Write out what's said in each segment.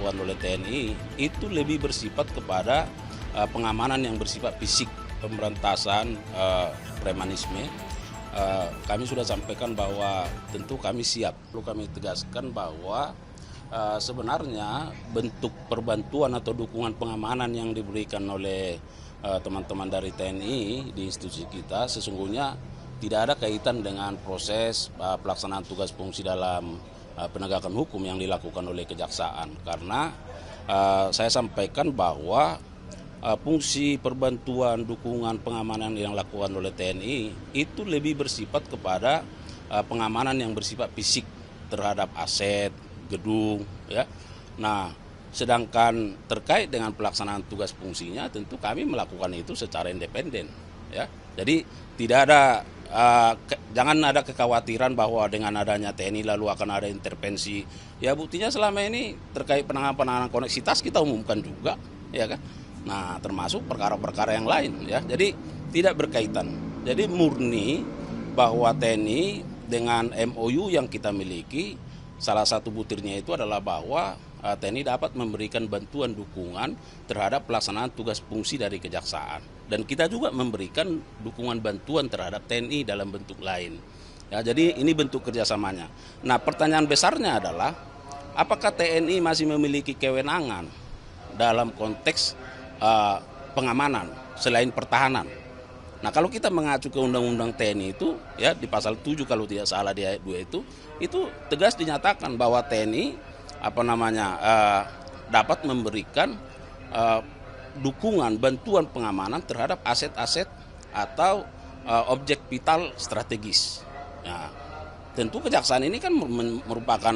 dilakukan oleh TNI itu lebih bersifat kepada pengamanan yang bersifat fisik, pemberantasan premanisme. Kami sudah sampaikan bahwa tentu kami siap. Perlu kami tegaskan bahwa sebenarnya bentuk perbantuan atau dukungan pengamanan yang diberikan oleh teman-teman dari TNI di institusi kita sesungguhnya tidak ada kaitan dengan proses pelaksanaan tugas fungsi dalam penegakan hukum yang dilakukan oleh kejaksaan. Karena saya sampaikan bahwa fungsi perbantuan, dukungan, pengamanan yang dilakukan oleh TNI itu lebih bersifat kepada pengamanan yang bersifat fisik terhadap aset, gedung, ya. Nah, sedangkan terkait dengan pelaksanaan tugas fungsinya, tentu kami melakukan itu secara independen, ya. Jadi tidak ada jangan ada kekhawatiran bahwa dengan adanya TNI lalu akan ada intervensi. Ya buktinya selama ini terkait penanganan koneksitas kita umumkan juga, ya kan. Nah, termasuk perkara-perkara yang lain, ya. Jadi tidak berkaitan. Jadi murni bahwa TNI dengan MOU yang kita miliki, salah satu butirnya itu adalah bahwa TNI dapat memberikan bantuan dukungan terhadap pelaksanaan tugas fungsi dari kejaksaan. Dan kita juga memberikan dukungan bantuan terhadap TNI dalam bentuk lain. Ya, jadi ini bentuk kerjasamanya. Nah, pertanyaan besarnya adalah apakah TNI masih memiliki kewenangan dalam konteks pengamanan selain pertahanan. Nah, kalau kita mengacu ke Undang-Undang TNI itu, ya di pasal 7 kalau tidak salah di ayat 2 itu tegas dinyatakan bahwa TNI dapat memberikan dukungan bantuan pengamanan terhadap aset-aset atau objek vital strategis. Nah, tentu kejaksaan ini kan merupakan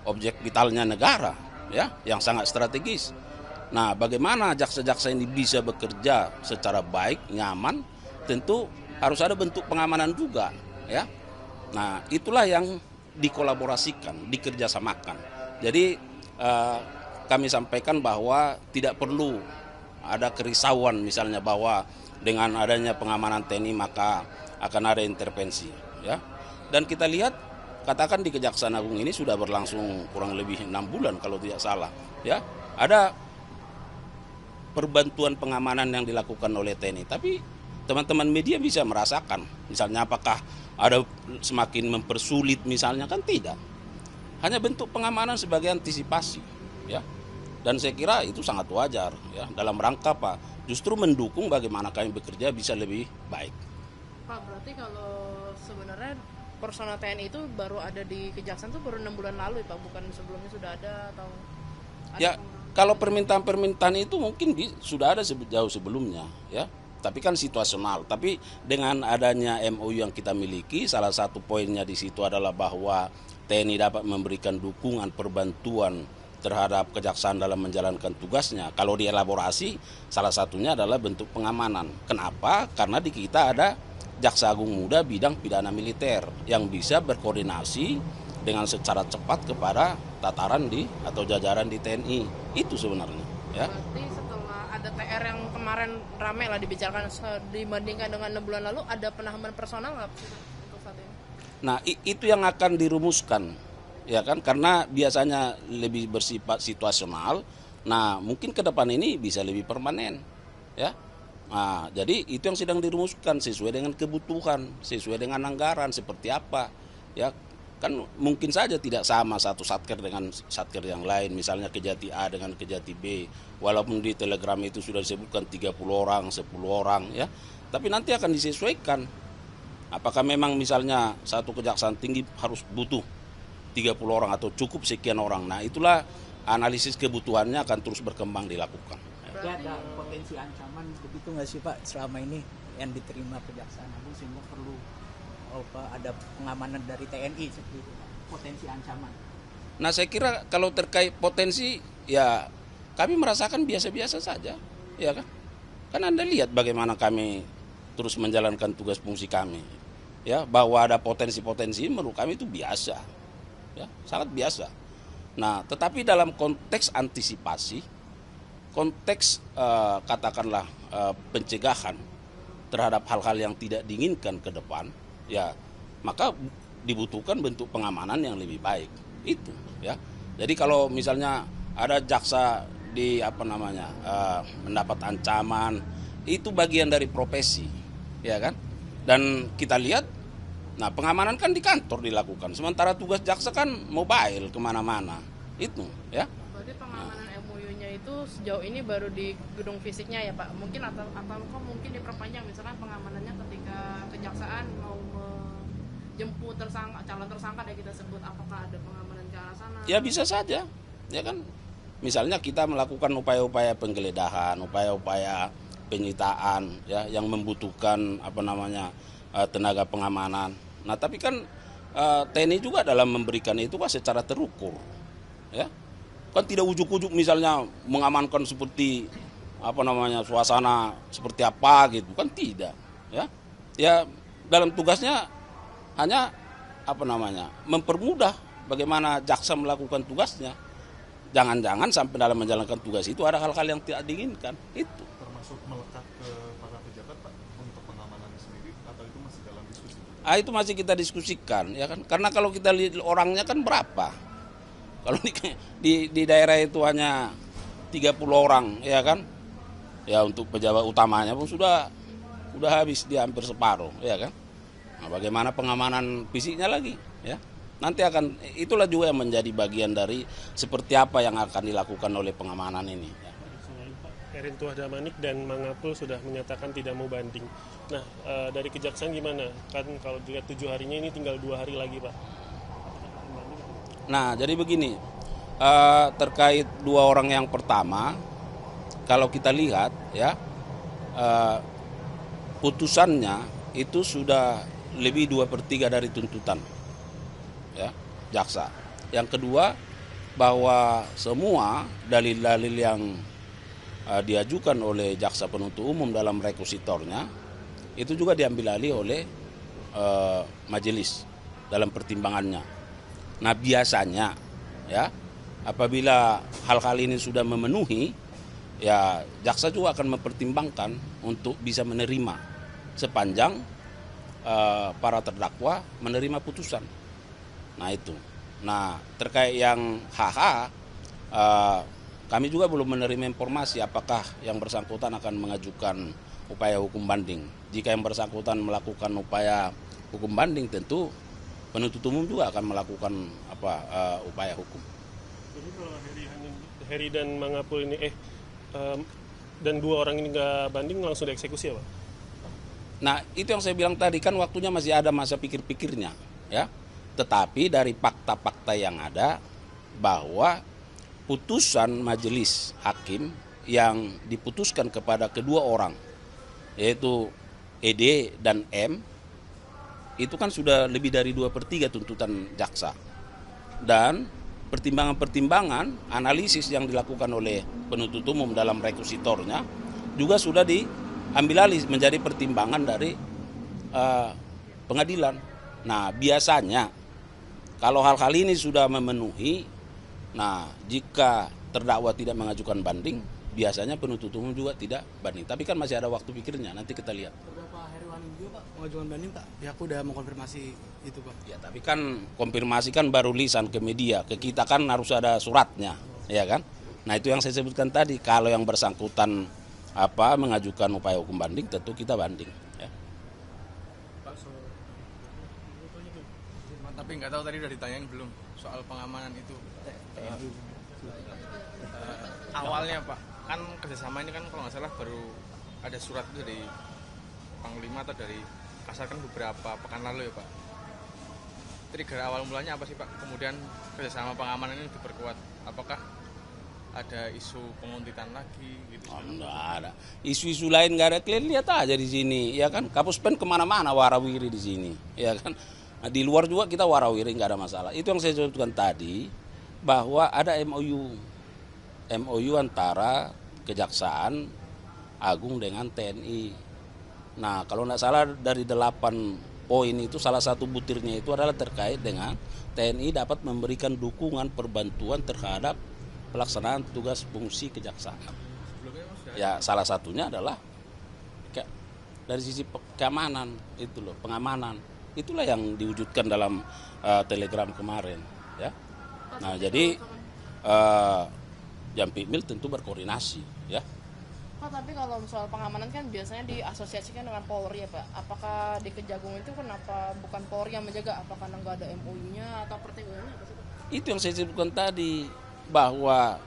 objek vitalnya negara, ya, yang sangat strategis. Nah, bagaimana jaksa-jaksa ini bisa bekerja secara baik, nyaman, tentu harus ada bentuk pengamanan juga, ya. Nah, itulah yang dikolaborasikan, dikerjasamakan. Jadi kami sampaikan bahwa tidak perlu ada kerisauan misalnya bahwa dengan adanya pengamanan TNI maka akan ada intervensi, ya. Dan kita lihat, katakan di Kejaksaan Agung ini sudah berlangsung kurang lebih 6 bulan kalau tidak salah, ya. Ada perbantuan pengamanan yang dilakukan oleh TNI, tapi teman-teman media bisa merasakan misalnya apakah ada semakin mempersulit misalnya, kan tidak, hanya bentuk pengamanan sebagai antisipasi, ya. Dan saya kira itu sangat wajar, ya, dalam rangka Pak justru mendukung bagaimana kami bekerja bisa lebih baik. Pak, berarti kalau sebenarnya personal TNI itu baru ada di Kejaksaan itu baru 6 bulan lalu, Pak, bukan sebelumnya sudah ada atau ada? Ya, kalau permintaan-permintaan itu mungkin sudah ada jauh sebelumnya, ya. Tapi kan situasional. Tapi dengan adanya MOU yang kita miliki, salah satu poinnya di situ adalah bahwa TNI dapat memberikan dukungan perbantuan terhadap kejaksaan dalam menjalankan tugasnya. Kalau dielaborasi, salah satunya adalah bentuk pengamanan. Kenapa? Karena di kita ada Jaksa Agung Muda bidang pidana militer yang bisa berkoordinasi dengan secara cepat kepada tataran atau jajaran di TNI. Itu sebenarnya, ya. Berarti setelah ada TR yang kemarin ramai lah dibicarakan dibandingkan dengan 6 bulan lalu, ada penambahan personal nggak untuk saat ini? Nah, itu yang akan dirumuskan, ya kan? Karena biasanya lebih bersifat situasional. Nah, mungkin ke depan ini bisa lebih permanen, ya. Nah, jadi itu yang sedang dirumuskan sesuai dengan kebutuhan, sesuai dengan anggaran seperti apa, ya. Kan mungkin saja tidak sama satu satker dengan satker yang lain, misalnya Kejati A dengan Kejati B, walaupun di telegram itu sudah disebutkan 30 orang, 10 orang, ya. Tapi nanti akan disesuaikan. Apakah memang misalnya satu kejaksaan tinggi harus butuh 30 orang atau cukup sekian orang. Nah, itulah analisis kebutuhannya akan terus berkembang dilakukan. Berarti ada potensi ancaman begitu nggak sih Pak selama ini yang diterima Kejaksaan Agung sehingga perlu ada pengamanan dari TNI seperti itu, potensi ancaman? Nah, saya kira kalau terkait potensi, ya kami merasakan biasa-biasa saja, ya kan? Kan Anda lihat bagaimana kami terus menjalankan tugas fungsi kami, ya, bahwa ada potensi-potensi menurut kami itu biasa, ya, sangat biasa. Nah, tetapi dalam konteks antisipasi, konteks katakanlah pencegahan terhadap hal-hal yang tidak diinginkan ke depan, ya, maka dibutuhkan bentuk pengamanan yang lebih baik itu, ya. Jadi kalau misalnya ada jaksa mendapat ancaman, itu bagian dari profesi, ya kan? Dan kita lihat, nah pengamanan kan di kantor dilakukan, sementara tugas jaksa kan mobile kemana-mana, itu, ya. Berarti pengamanan MOU-nya itu sejauh ini baru di gedung fisiknya ya Pak? Mungkin atau kok mungkin diperpanjang, misalkan pengamanannya ketika kejaksaan mau menjemput calon tersangka ya kita sebut, apakah ada pengamanan ke arah sana? Ya bisa saja, ya kan. Misalnya kita melakukan upaya-upaya penggeledahan, upaya-upaya penyitaan, ya, yang membutuhkan tenaga pengamanan. Nah, tapi kan TNI juga dalam memberikan itu kan secara terukur, ya. Kan tidak ujuk-ujuk misalnya mengamankan seperti suasana seperti apa gitu, kan tidak, ya. Ya dalam tugasnya hanya mempermudah bagaimana jaksa melakukan tugasnya. Jangan-jangan sampai dalam menjalankan tugas itu ada hal-hal yang tidak diinginkan, itu. Termasuk melekat ke para pejabat Pak untuk pengamanannya sendiri, atau itu masih dalam diskusi? Itu masih kita diskusikan, ya kan? Karena kalau kita lihat orangnya kan berapa? Kalau di daerah itu hanya 30 orang, ya kan? Ya untuk pejabat utamanya pun sudah habis, dia hampir separuh, ya kan? Nah, bagaimana pengamanan fisiknya lagi, ya? Nanti itulah juga yang menjadi bagian dari seperti apa yang akan dilakukan oleh pengamanan ini. Herin Tuah Damanik dan Mangapul sudah menyatakan tidak mau banding. Nah, dari kejaksaan gimana? Kan kalau dilihat 7 harinya ini tinggal 2 hari lagi, Pak. Nah, jadi begini, terkait 2 orang yang pertama, kalau kita lihat, ya, putusannya itu sudah lebih 2/3 dari tuntutan, ya, jaksa. Yang kedua, bahwa semua dalil-dalil yang diajukan oleh jaksa penuntut umum dalam rekusitornya itu juga diambil alih oleh majelis dalam pertimbangannya. Nah, biasanya, ya, apabila hal-hal ini sudah memenuhi, ya jaksa juga akan mempertimbangkan untuk bisa menerima sepanjang para terdakwa menerima putusan. Nah, itu. Nah, terkait yang kami juga belum menerima informasi apakah yang bersangkutan akan mengajukan upaya hukum banding. Jika yang bersangkutan melakukan upaya hukum banding, tentu penuntut umum juga akan melakukan upaya hukum. Jadi kalau Heri dan Mangapul ini dan 2 orang ini nggak banding, langsung dieksekusi ya, Pak? Nah, itu yang saya bilang tadi, kan waktunya masih ada masa pikir-pikirnya, ya. Tetapi dari fakta-fakta yang ada, bahwa putusan majelis hakim yang diputuskan kepada kedua orang, yaitu ED dan M, itu kan sudah lebih dari 2/3 tuntutan jaksa. Dan pertimbangan-pertimbangan, analisis yang dilakukan oleh penuntut umum dalam rekusitornya juga sudah diambil alih menjadi pertimbangan dari pengadilan. Nah, biasanya kalau hal-hal ini sudah memenuhi, nah jika terdakwa tidak mengajukan banding, biasanya penuntut umum juga tidak banding. Tapi kan masih ada waktu pikirnya, nanti kita lihat. Beberapa Heriwan juga Pak mengajukan banding Pak, pihakku udah mengkonfirmasi itu Pak. Ya, tapi kan konfirmasi kan baru lisan ke media, ke kita kan harus ada suratnya, ya kan? Nah, itu yang saya sebutkan tadi, kalau yang bersangkutan mengajukan upaya hukum banding, tentu kita banding, ya. Tapi nggak tahu tadi udah ditanyain belum soal pengamanan itu. Awalnya Pak, kan kerjasama ini kan kalau nggak salah baru ada surat itu dari Panglima atau dari Kasar kan beberapa pekan lalu ya Pak. Trigger awal mulanya apa sih Pak? Kemudian kerjasama pengamanan ini diperkuat. Apakah ada isu penguntitan lagi gitu? Enggak ada. Isu-isu lain nggak ada. Kalian lihat aja di sini, ya kan? Kapus Pen kemana-mana warawiri di sini, ya kan? Nah, di luar juga kita warawiri, nggak ada masalah. Itu yang saya sebutkan tadi, bahwa ada MOU antara Kejaksaan Agung dengan TNI. Nah, kalau nggak salah dari 8 poin itu, salah satu butirnya itu adalah terkait dengan TNI dapat memberikan dukungan perbantuan terhadap pelaksanaan tugas fungsi kejaksaan. Ya, salah satunya adalah dari sisi keamanan itu loh, pengamanan. Itulah yang diwujudkan dalam telegram kemarin, ya. Nah, jadi Jampitmil tentu berkoordinasi, ya. Pak, tapi kalau soal pengamanan kan biasanya diasosiasikan dengan Polri ya Pak. Apakah di Kejagung itu kenapa bukan Polri yang menjaga? Apakah nggak ada MOU-nya atau pertimbangannya apa sih Pak? Itu yang saya sebutkan tadi, bahwa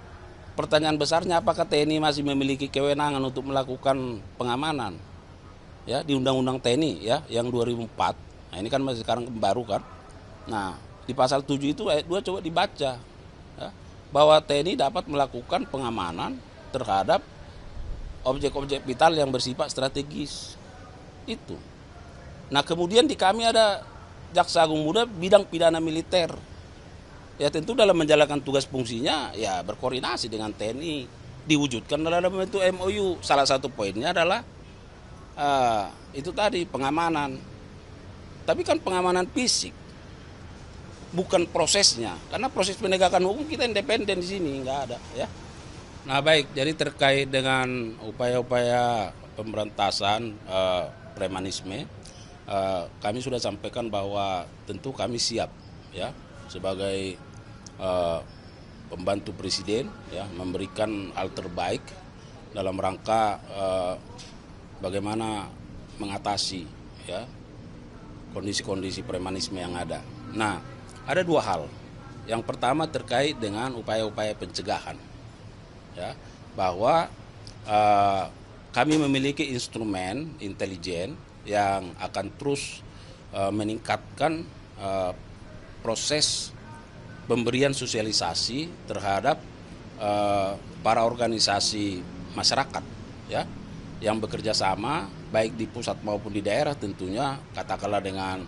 pertanyaan besarnya apakah TNI masih memiliki kewenangan untuk melakukan pengamanan, ya, di Undang-Undang TNI, ya, yang 2004. Nah ini kan masih sekarang baru kan. Nah di pasal 7 itu ayat 2 coba dibaca, ya, bahwa TNI dapat melakukan pengamanan terhadap objek-objek vital yang bersifat strategis itu. Nah kemudian di kami ada Jaksa Agung Muda bidang pidana militer. Ya tentu dalam menjalankan tugas fungsinya ya berkoordinasi dengan TNI, diwujudkan dalam bentuk MOU. Salah satu poinnya adalah itu tadi pengamanan. Tapi kan pengamanan fisik, bukan prosesnya. Karena proses penegakan hukum kita independen di sini, nggak ada, ya. Nah baik, jadi terkait dengan upaya-upaya pemberantasan premanisme, kami sudah sampaikan bahwa tentu kami siap, ya, sebagai pembantu presiden, ya, memberikan hal terbaik dalam rangka bagaimana mengatasi, ya, kondisi-kondisi premanisme yang ada. Nah, ada dua hal. Yang pertama terkait dengan upaya-upaya pencegahan, ya, bahwa kami memiliki instrumen intelijen yang akan terus meningkatkan proses pemberian sosialisasi terhadap para organisasi masyarakat, ya, yang bekerja sama baik di pusat maupun di daerah, tentunya katakanlah dengan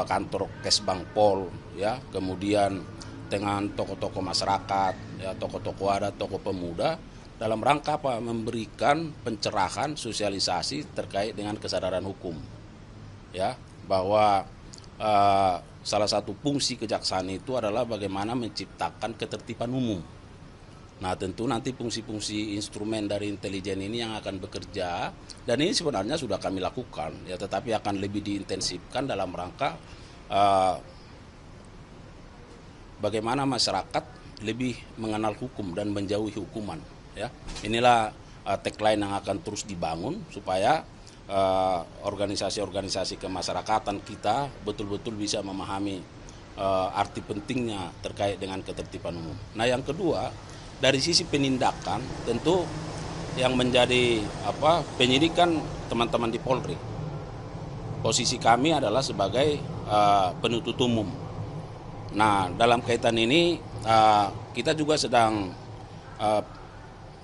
kantor Kesbangpol, ya, kemudian dengan tokoh-tokoh masyarakat, ya, tokoh-tokoh adat, tokoh pemuda, dalam rangka apa? Memberikan pencerahan sosialisasi terkait dengan kesadaran hukum, ya, bahwa salah satu fungsi kejaksaan itu adalah bagaimana menciptakan ketertiban umum. Nah tentu nanti fungsi-fungsi instrumen dari intelijen ini yang akan bekerja, dan ini sebenarnya sudah kami lakukan, ya, tetapi akan lebih diintensifkan dalam rangka bagaimana masyarakat lebih mengenal hukum dan menjauhi hukuman, ya. Inilah tagline yang akan terus dibangun supaya organisasi-organisasi kemasyarakatan kita betul-betul bisa memahami arti pentingnya terkait dengan ketertiban umum. Nah yang kedua, dari sisi penindakan tentu yang menjadi penyidikan teman-teman di Polri. Posisi kami adalah sebagai penuntut umum. Nah dalam kaitan ini kita juga sedang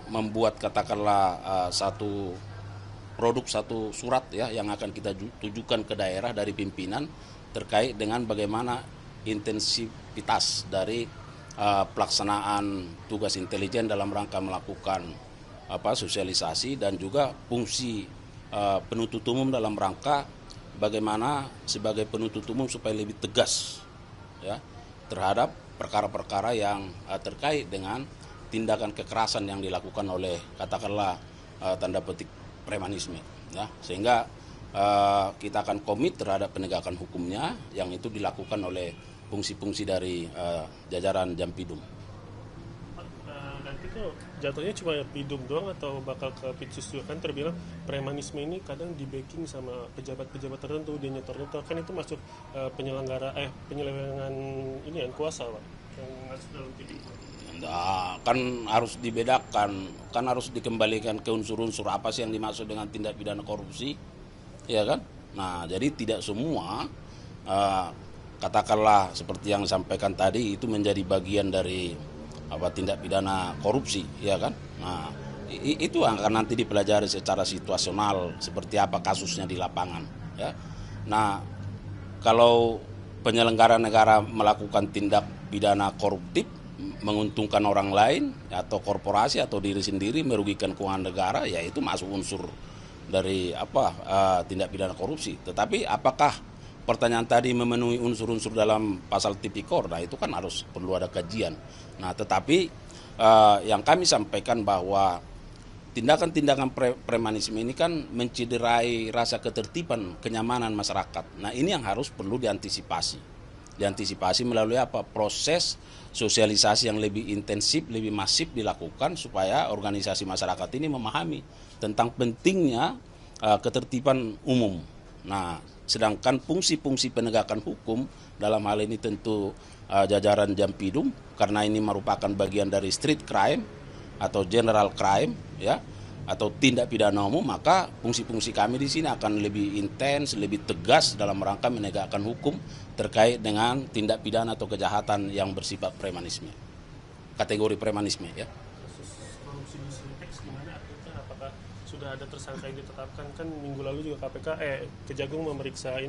membuat katakanlah satu surat, ya, yang akan kita tujukan ke daerah dari pimpinan terkait dengan bagaimana intensivitas dari pelaksanaan tugas intelijen dalam rangka melakukan sosialisasi dan juga fungsi penuntut umum dalam rangka bagaimana sebagai penuntut umum supaya lebih tegas, ya, terhadap perkara-perkara yang terkait dengan tindakan kekerasan yang dilakukan oleh katakanlah tanda petik premanisme, ya, sehingga kita akan komit terhadap penegakan hukumnya yang itu dilakukan oleh fungsi-fungsi dari jajaran Jampidum. Nanti tuh jatuhnya cuma Pidum doang atau bakal ke Pitsus juga? Kan terbilang premanisme ini kadang di backing sama pejabat-pejabat tertentu, dia nyetor-nyetor, kan itu masuk penyelewengan ini yang kuasa, Pak, yang masuk dalam titik. Nah, kan harus dibedakan, kan harus dikembalikan ke unsur-unsur apa sih yang dimaksud dengan tindak pidana korupsi, ya kan? Nah, jadi tidak semua katakanlah seperti yang disampaikan tadi itu menjadi bagian dari tindak pidana korupsi, ya kan? Nah, itu akan nanti dipelajari secara situasional seperti apa kasusnya di lapangan, ya. Nah, kalau penyelenggara negara melakukan tindak pidana koruptif menguntungkan orang lain atau korporasi atau diri sendiri merugikan keuangan negara, ya itu masuk unsur dari tindak pidana korupsi. Tetapi apakah pertanyaan tadi memenuhi unsur-unsur dalam pasal tipikor? Nah itu kan harus perlu ada kajian. Nah tetapi yang kami sampaikan bahwa tindakan-tindakan premanisme ini kan mencederai rasa ketertiban kenyamanan masyarakat. Nah ini yang harus perlu diantisipasi. diantisipasi melalui apa? Proses sosialisasi yang lebih intensif, lebih masif dilakukan supaya organisasi masyarakat ini memahami tentang pentingnya ketertiban umum. Nah, sedangkan fungsi-fungsi penegakan hukum dalam hal ini tentu jajaran Jampidum, karena ini merupakan bagian dari street crime atau general crime, ya, atau tindak pidana umum, maka fungsi-fungsi kami di sini akan lebih intens, lebih tegas dalam rangka menegakkan hukum terkait dengan tindak pidana atau kejahatan yang bersifat premanisme, kategori premanisme, ya. Kasus korupsi di Sintex gimana artinya? Apakah sudah ada tersangka yang ditetapkan? Kan minggu lalu juga KPK Kejagung memeriksa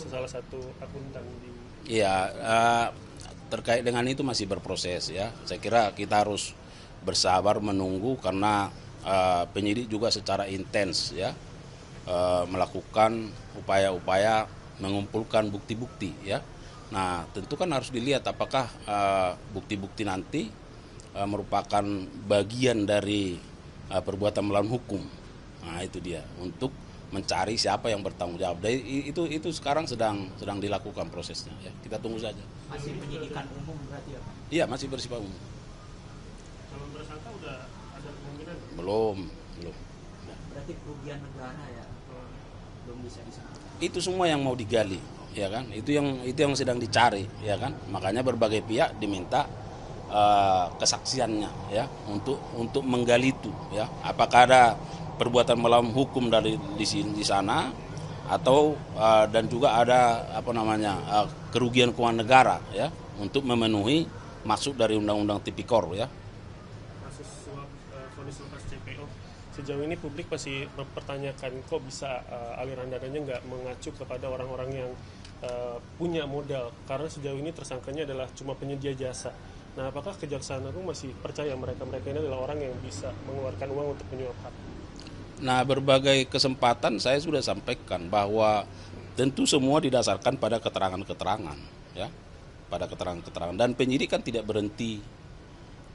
salah satu akuntan di. Iya, terkait dengan itu masih berproses, ya. Saya kira kita harus bersabar menunggu karena penyidik juga secara intens, ya, melakukan upaya-upaya mengumpulkan bukti-bukti, ya. Nah, tentu kan harus dilihat apakah bukti-bukti nanti merupakan bagian dari perbuatan melawan hukum. Nah, itu dia, untuk mencari siapa yang bertanggung jawab. Itu sekarang sedang dilakukan prosesnya, ya. Kita tunggu saja. Masih penyidikan umum berarti ya Pak? Iya, masih bersifat umum. Calon tersangka udah ada kemungkinan? Belum. Berarti kerugian negara ya belum bisa disangka. Itu semua yang mau digali, ya kan? Itu yang sedang dicari, ya kan? Makanya berbagai pihak diminta kesaksiannya, ya, untuk menggali itu, ya. Apakah ada perbuatan melawan hukum di sana, atau dan juga ada kerugian keuangan negara, ya, untuk memenuhi maksud dari Undang-Undang Tipikor, ya. Kasus suap vonis lepas CPO, sejauh ini publik masih mempertanyakan kok bisa aliran dananya nggak mengacu kepada orang-orang yang punya modal, karena sejauh ini tersangkanya adalah cuma penyedia jasa. Nah, apakah Kejaksaan Agung masih percaya mereka ini adalah orang yang bisa mengeluarkan uang untuk menyuap hak? Nah, berbagai kesempatan saya sudah sampaikan bahwa tentu semua didasarkan pada keterangan-keterangan, ya, pada keterangan-keterangan, dan penyidik kan tidak berhenti,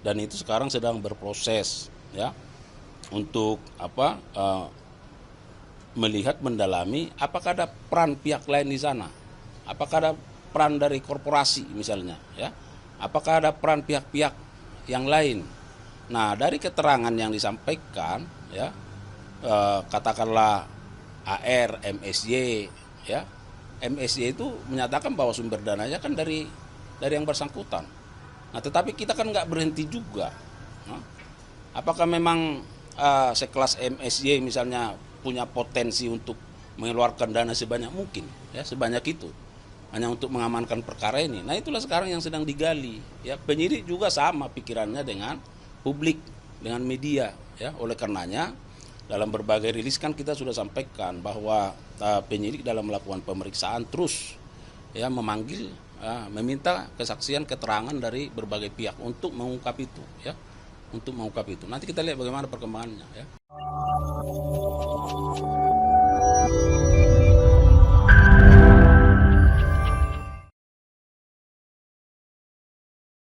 dan itu sekarang sedang berproses, ya, untuk melihat, mendalami apakah ada peran pihak lain di sana, apakah ada peran dari korporasi misalnya, ya, apakah ada peran pihak-pihak yang lain. Nah, dari keterangan yang disampaikan, ya, katakanlah AR, MSY, ya, MSY itu menyatakan bahwa sumber dananya kan dari yang bersangkutan. Nah, tetapi kita kan nggak berhenti juga. Nah, apakah memang sekelas MSY misalnya punya potensi untuk mengeluarkan dana sebanyak mungkin, ya, sebanyak itu hanya untuk mengamankan perkara ini? Nah, itulah sekarang yang sedang digali, ya. Penyidik juga sama pikirannya dengan publik, dengan media, ya. Oleh karenanya dalam berbagai rilis kan kita sudah sampaikan bahwa penyidik dalam melakukan pemeriksaan terus, ya, memanggil, meminta kesaksian, keterangan dari berbagai pihak untuk mengungkap itu, ya, untuk mengungkap itu. Nanti kita lihat bagaimana perkembangannya, ya.